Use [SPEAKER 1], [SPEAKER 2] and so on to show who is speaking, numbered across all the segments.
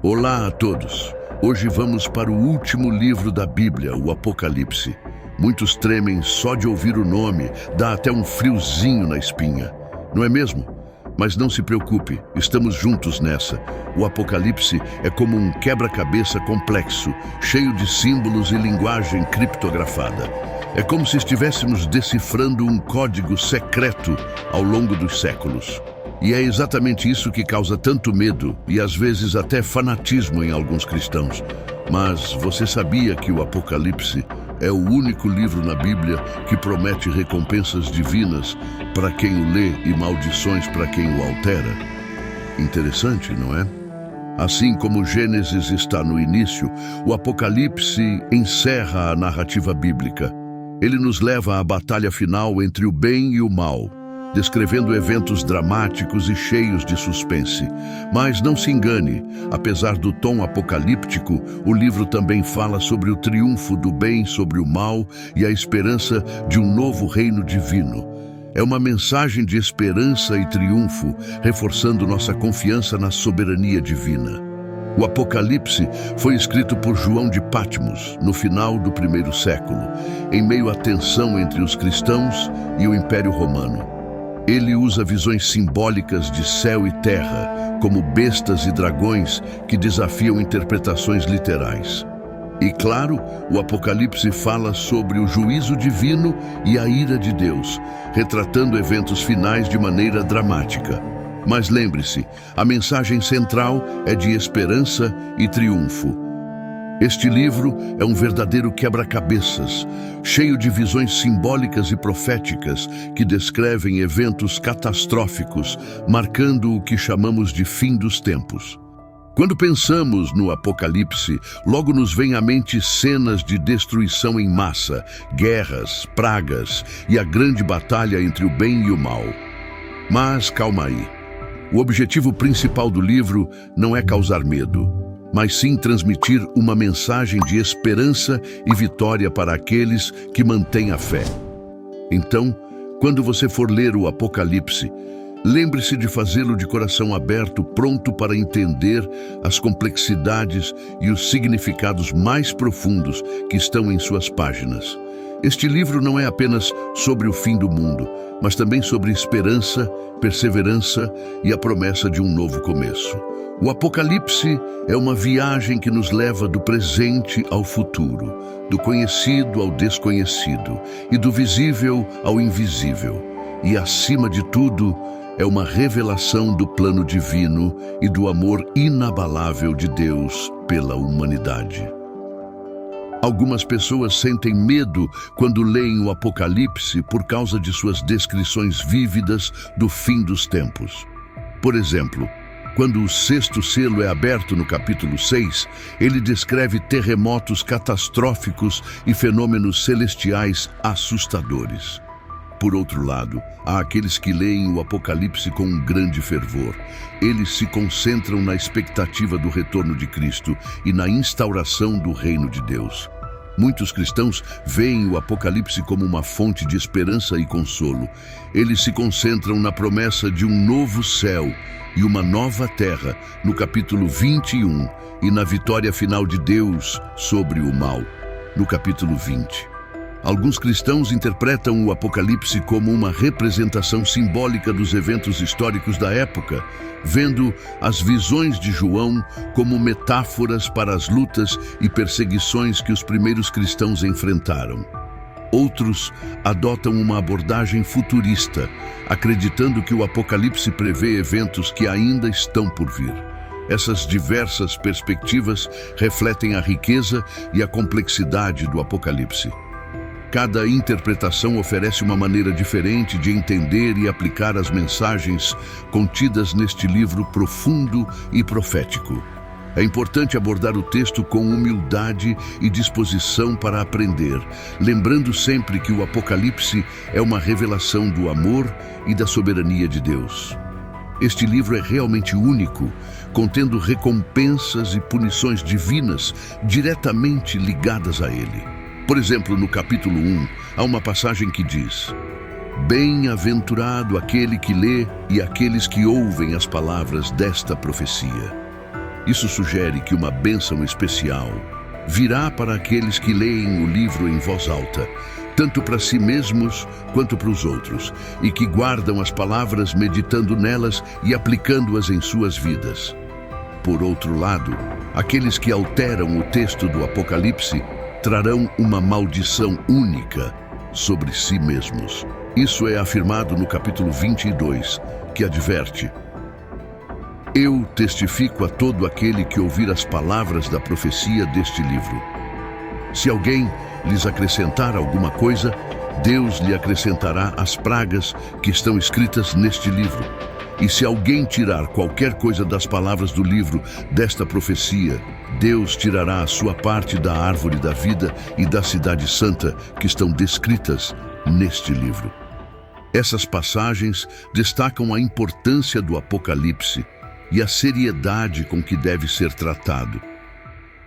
[SPEAKER 1] Olá a todos! Hoje vamos para o último livro da Bíblia, o Apocalipse. Muitos tremem só de ouvir o nome, dá até um friozinho na espinha. Não é mesmo? Mas não se preocupe, estamos juntos nessa. O Apocalipse é como um quebra-cabeça complexo, cheio de símbolos e linguagem criptografada. É como se estivéssemos decifrando um código secreto ao longo dos séculos. E é exatamente isso que causa tanto medo e às vezes até fanatismo em alguns cristãos. Mas você sabia que o Apocalipse é o único livro na Bíblia que promete recompensas divinas para quem o lê e maldições para quem o altera? Interessante, não é? Assim como Gênesis está no início, o Apocalipse encerra a narrativa bíblica. Ele nos leva à batalha final entre o bem e o mal, descrevendo eventos dramáticos e cheios de suspense. Mas não se engane, apesar do tom apocalíptico, o livro também fala sobre o triunfo do bem sobre o mal e a esperança de um novo reino divino. É uma mensagem de esperança e triunfo, reforçando nossa confiança na soberania divina. O Apocalipse foi escrito por João de Patmos, no final do primeiro século, em meio à tensão entre os cristãos e o Império Romano. Ele usa visões simbólicas de céu e terra, como bestas e dragões que desafiam interpretações literais. E claro, o Apocalipse fala sobre o juízo divino e a ira de Deus, retratando eventos finais de maneira dramática. Mas lembre-se, a mensagem central é de esperança e triunfo. Este livro é um verdadeiro quebra-cabeças, cheio de visões simbólicas e proféticas que descrevem eventos catastróficos, marcando o que chamamos de fim dos tempos. Quando pensamos no Apocalipse, logo nos vêm à mente cenas de destruição em massa, guerras, pragas e a grande batalha entre o bem e o mal. Mas calma aí. O objetivo principal do livro não é causar medo, mas sim transmitir uma mensagem de esperança e vitória para aqueles que mantêm a fé. Então, quando você for ler o Apocalipse, lembre-se de fazê-lo de coração aberto, pronto para entender as complexidades e os significados mais profundos que estão em suas páginas. Este livro não é apenas sobre o fim do mundo, mas também sobre esperança, perseverança e a promessa de um novo começo. O Apocalipse é uma viagem que nos leva do presente ao futuro, do conhecido ao desconhecido e do visível ao invisível. E, acima de tudo, é uma revelação do plano divino e do amor inabalável de Deus pela humanidade. Algumas pessoas sentem medo quando leem o Apocalipse por causa de suas descrições vívidas do fim dos tempos. Por exemplo, quando o sexto selo é aberto no capítulo 6, ele descreve terremotos catastróficos e fenômenos celestiais assustadores. Por outro lado, há aqueles que leem o Apocalipse com um grande fervor. Eles se concentram na expectativa do retorno de Cristo e na instauração do reino de Deus. Muitos cristãos veem o Apocalipse como uma fonte de esperança e consolo. Eles se concentram na promessa de um novo céu e uma nova terra, no capítulo 21, e na vitória final de Deus sobre o mal, no capítulo 20. Alguns cristãos interpretam o Apocalipse como uma representação simbólica dos eventos históricos da época, vendo as visões de João como metáforas para as lutas e perseguições que os primeiros cristãos enfrentaram. Outros adotam uma abordagem futurista, acreditando que o Apocalipse prevê eventos que ainda estão por vir. Essas diversas perspectivas refletem a riqueza e a complexidade do Apocalipse. Cada interpretação oferece uma maneira diferente de entender e aplicar as mensagens contidas neste livro profundo e profético. É importante abordar o texto com humildade e disposição para aprender, lembrando sempre que o Apocalipse é uma revelação do amor e da soberania de Deus. Este livro é realmente único, contendo recompensas e punições divinas diretamente ligadas a ele. Por exemplo, no capítulo 1, há uma passagem que diz: Bem-aventurado aquele que lê e aqueles que ouvem as palavras desta profecia. Isso sugere que uma bênção especial virá para aqueles que leem o livro em voz alta, tanto para si mesmos quanto para os outros, e que guardam as palavras meditando nelas e aplicando-as em suas vidas. Por outro lado, aqueles que alteram o texto do Apocalipse trarão uma maldição única sobre si mesmos. Isso é afirmado no capítulo 22, que adverte: Eu testifico a todo aquele que ouvir as palavras da profecia deste livro. Se alguém lhes acrescentar alguma coisa, Deus lhe acrescentará as pragas que estão escritas neste livro. E se alguém tirar qualquer coisa das palavras do livro desta profecia, Deus tirará a sua parte da árvore da vida e da cidade santa que estão descritas neste livro. Essas passagens destacam a importância do Apocalipse e a seriedade com que deve ser tratado.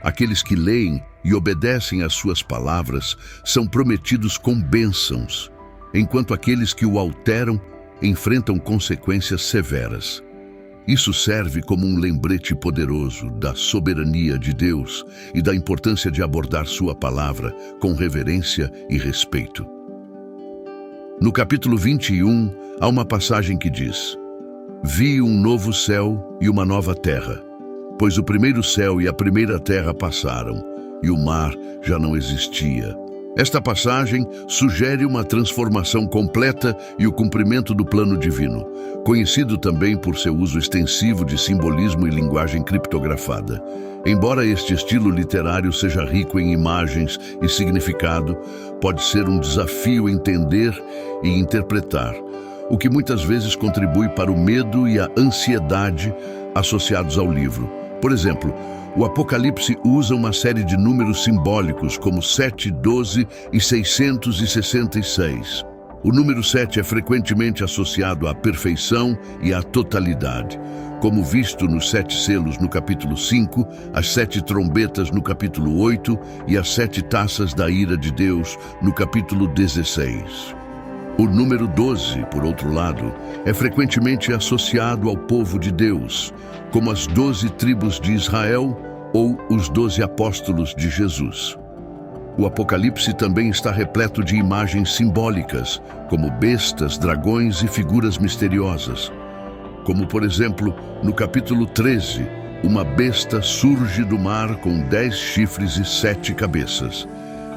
[SPEAKER 1] Aqueles que leem e obedecem às suas palavras são prometidos com bênçãos, enquanto aqueles que o alteram enfrentam consequências severas. Isso serve como um lembrete poderoso da soberania de Deus e da importância de abordar sua palavra com reverência e respeito. No capítulo 21, há uma passagem que diz: Vi um novo céu e uma nova terra, pois o primeiro céu e a primeira terra passaram, e o mar já não existia. Esta passagem sugere uma transformação completa e o cumprimento do plano divino, conhecido também por seu uso extensivo de simbolismo e linguagem criptografada. Embora este estilo literário seja rico em imagens e significado, pode ser um desafio entender e interpretar, o que muitas vezes contribui para o medo e a ansiedade associados ao livro. Por exemplo, o Apocalipse usa uma série de números simbólicos como 7, 12 e 666. O número 7 é frequentemente associado à perfeição e à totalidade, como visto nos 7 selos no capítulo 5, as 7 trombetas no capítulo 8 e as 7 taças da ira de Deus no capítulo 16. O número 12, por outro lado, é frequentemente associado ao povo de Deus, como as 12 tribos de Israel ou os 12 apóstolos de Jesus. O Apocalipse também está repleto de imagens simbólicas, como bestas, dragões e figuras misteriosas. Como, por exemplo, no capítulo 13, uma besta surge do mar com 10 chifres e 7 cabeças.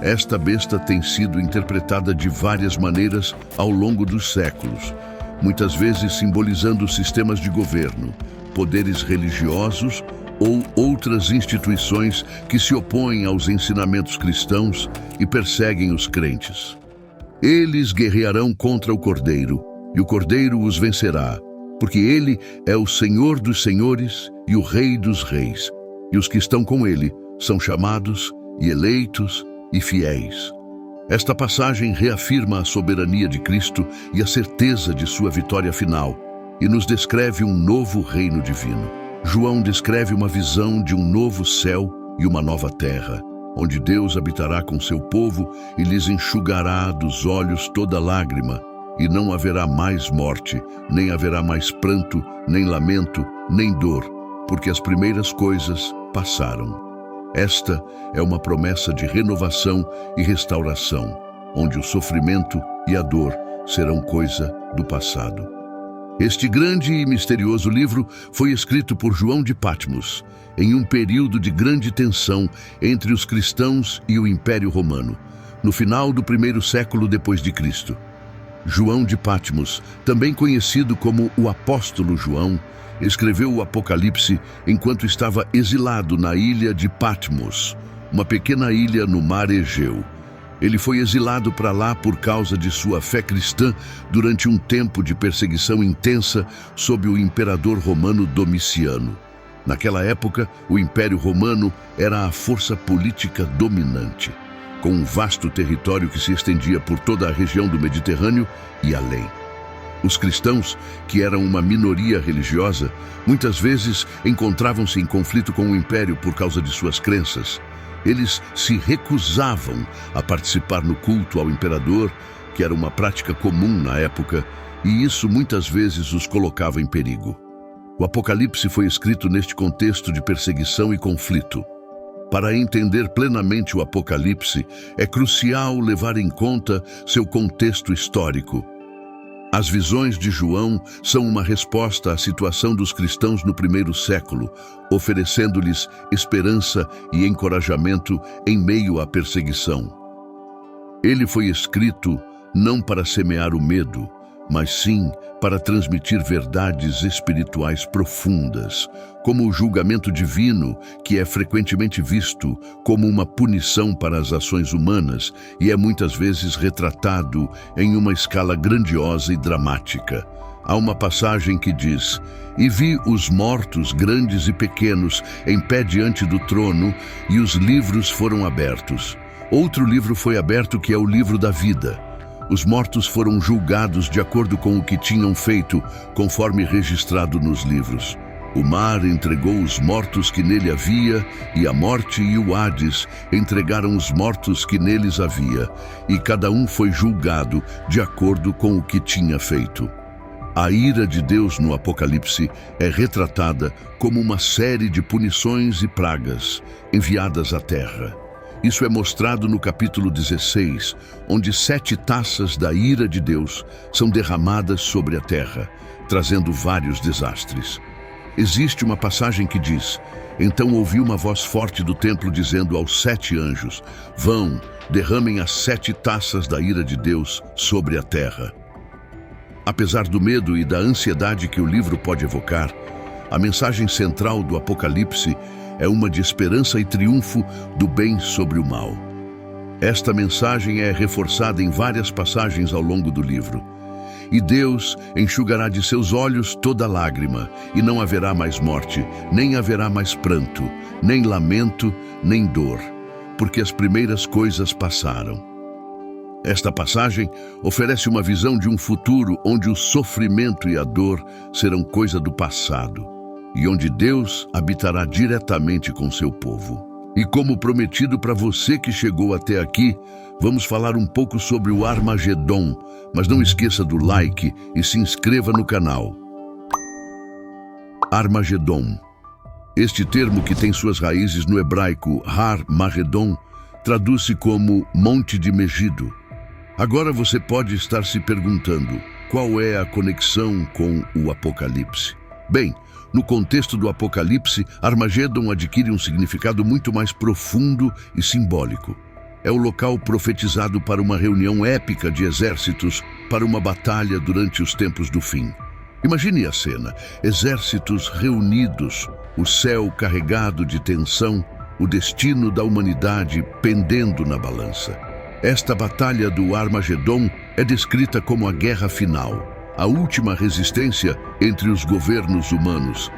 [SPEAKER 1] Esta besta tem sido interpretada de várias maneiras ao longo dos séculos, muitas vezes simbolizando sistemas de governo, poderes religiosos ou outras instituições que se opõem aos ensinamentos cristãos e perseguem os crentes. Eles guerrearão contra o Cordeiro, e o Cordeiro os vencerá, porque ele é o Senhor dos senhores e o Rei dos reis, e os que estão com ele são chamados e eleitos e fiéis. Esta passagem reafirma a soberania de Cristo e a certeza de sua vitória final, e nos descreve um novo reino divino. João descreve uma visão de um novo céu e uma nova terra, onde Deus habitará com seu povo e lhes enxugará dos olhos toda lágrima, e não haverá mais morte, nem haverá mais pranto, nem lamento, nem dor, porque as primeiras coisas passaram. Esta é uma promessa de renovação e restauração, onde o sofrimento e a dor serão coisa do passado. Este grande e misterioso livro foi escrito por João de Patmos, em um período de grande tensão entre os cristãos e o Império Romano, no final do primeiro século depois de Cristo. João de Patmos, também conhecido como o Apóstolo João, escreveu o Apocalipse enquanto estava exilado na ilha de Patmos, uma pequena ilha no mar Egeu. Ele foi exilado para lá por causa de sua fé cristã durante um tempo de perseguição intensa sob o imperador romano Domiciano. Naquela época, o Império Romano era a força política dominante, com um vasto território que se estendia por toda a região do Mediterrâneo e além. Os cristãos, que eram uma minoria religiosa, muitas vezes encontravam-se em conflito com o império por causa de suas crenças. Eles se recusavam a participar no culto ao imperador, que era uma prática comum na época, e isso muitas vezes os colocava em perigo. O Apocalipse foi escrito neste contexto de perseguição e conflito. Para entender plenamente o Apocalipse, é crucial levar em conta seu contexto histórico. As visões de João são uma resposta à situação dos cristãos no primeiro século, oferecendo-lhes esperança e encorajamento em meio à perseguição. Ele foi escrito não para semear o medo, mas sim para transmitir verdades espirituais profundas, como o julgamento divino, que é frequentemente visto como uma punição para as ações humanas e é muitas vezes retratado em uma escala grandiosa e dramática. Há uma passagem que diz: "E vi os mortos, grandes e pequenos, em pé diante do trono, e os livros foram abertos. Outro livro foi aberto, que é o livro da vida. Os mortos foram julgados de acordo com o que tinham feito, conforme registrado nos livros. O mar entregou os mortos que nele havia, e a morte e o Hades entregaram os mortos que neles havia, e cada um foi julgado de acordo com o que tinha feito." A ira de Deus no Apocalipse é retratada como uma série de punições e pragas enviadas à terra. Isso é mostrado no capítulo 16, onde 7 taças da ira de Deus são derramadas sobre a terra, trazendo vários desastres. Existe uma passagem que diz: "Então ouvi uma voz forte do templo dizendo aos 7 anjos: Vão, derramem as 7 taças da ira de Deus sobre a terra." Apesar do medo e da ansiedade que o livro pode evocar, a mensagem central do Apocalipse é uma de esperança e triunfo do bem sobre o mal. Esta mensagem é reforçada em várias passagens ao longo do livro. "E Deus enxugará de seus olhos toda lágrima, e não haverá mais morte, nem haverá mais pranto, nem lamento, nem dor, porque as primeiras coisas passaram." Esta passagem oferece uma visão de um futuro onde o sofrimento e a dor serão coisa do passado, e onde Deus habitará diretamente com seu povo. E como prometido para você que chegou até aqui, vamos falar um pouco sobre o Armagedon, mas não esqueça do like e se inscreva no canal. Armagedon. Este termo, que tem suas raízes no hebraico Har Magedon, traduz-se como Monte de Megido. Agora você pode estar se perguntando, qual é a conexão com o Apocalipse? Bem, no contexto do Apocalipse, Armagedon adquire um significado muito mais profundo e simbólico. É o local profetizado para uma reunião épica de exércitos para uma batalha durante os tempos do fim. Imagine a cena: exércitos reunidos, o céu carregado de tensão, o destino da humanidade pendendo na balança. Esta batalha do Armagedon é descrita como a guerra final, a última resistência entre os governos humanos,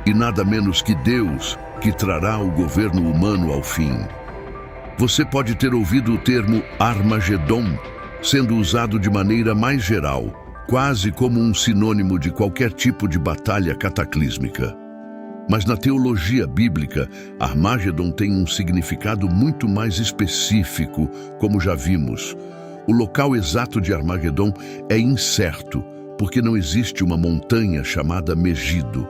[SPEAKER 1] e nada menos que Deus que trará o governo humano ao fim. Você pode ter ouvido o termo Armagedon sendo usado de maneira mais geral, quase como um sinônimo de qualquer tipo de batalha cataclísmica. Mas na teologia bíblica, Armagedon tem um significado muito mais específico, como já vimos. O local exato de Armagedon é incerto, porque não existe uma montanha chamada Megido.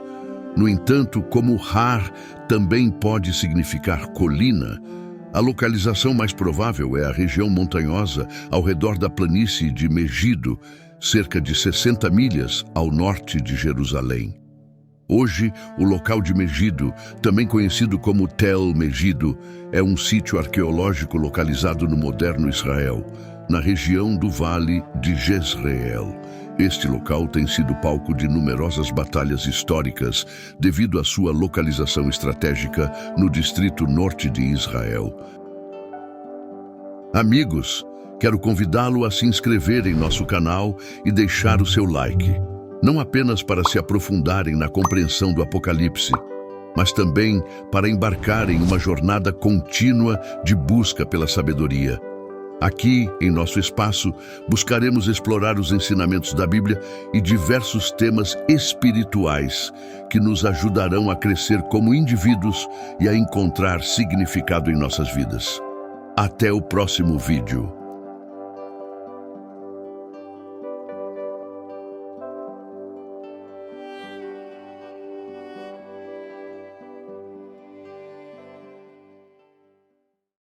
[SPEAKER 1] No entanto, como Har também pode significar colina, a localização mais provável é a região montanhosa ao redor da planície de Megido, cerca de 60 milhas ao norte de Jerusalém. Hoje, o local de Megido, também conhecido como Tel Megido, é um sítio arqueológico localizado no moderno Israel, na região do Vale de Jezreel. Este local tem sido palco de numerosas batalhas históricas devido à sua localização estratégica no distrito norte de Israel. Amigos, quero convidá-lo a se inscrever em nosso canal e deixar o seu like, não apenas para se aprofundarem na compreensão do Apocalipse, mas também para embarcar em uma jornada contínua de busca pela sabedoria. Aqui, em nosso espaço, buscaremos explorar os ensinamentos da Bíblia e diversos temas espirituais que nos ajudarão a crescer como indivíduos e a encontrar significado em nossas vidas. Até o próximo vídeo.